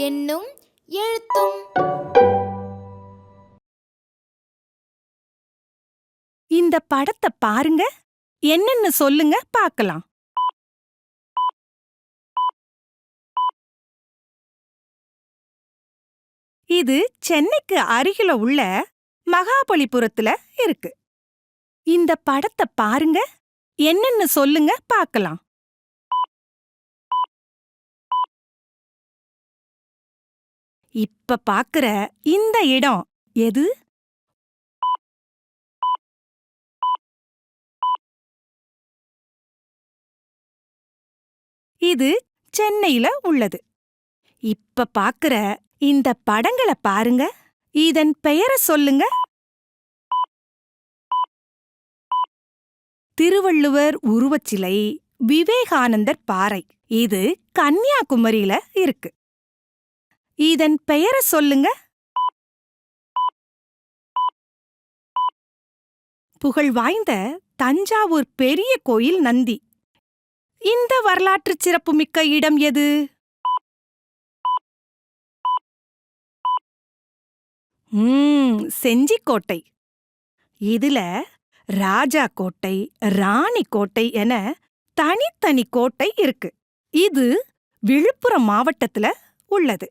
எண்ணும் எழுத்தும். இந்த படத்தை பாருங்க, என்னன்னு சொல்லுங்க பார்க்கலாம். இது சென்னைக்கு அருகில உள்ள மகாபலிபுரத்துல இருக்கு. இந்த படத்தை பாருங்க, என்னன்னு சொல்லுங்க பார்க்கலாம். இப்ப பாக்குற இந்த இடம் எது? இது சென்னையில உள்ளது. இப்ப பாக்குற இந்த படங்களை பாருங்க, இதன் பெயரை சொல்லுங்க. திருவள்ளுவர் உருவச்சிலை, விவேகானந்தர் பாறை. இது கன்னியாகுமரியில இருக்கு. இதன் பெயரை சொல்லுங்க. புகழ் வாய்ந்த தஞ்சாவூர் பெரிய கோயில் நந்தி. இந்த வரலாற்று சிறப்புமிக்க இடம் எது? செஞ்சிக்கோட்டை. இதுல ராஜா கோட்டை, ராணி கோட்டை என தனித்தனி கோட்டை இருக்கு. இது விழுப்புரம் மாவட்டத்துல உள்ளது.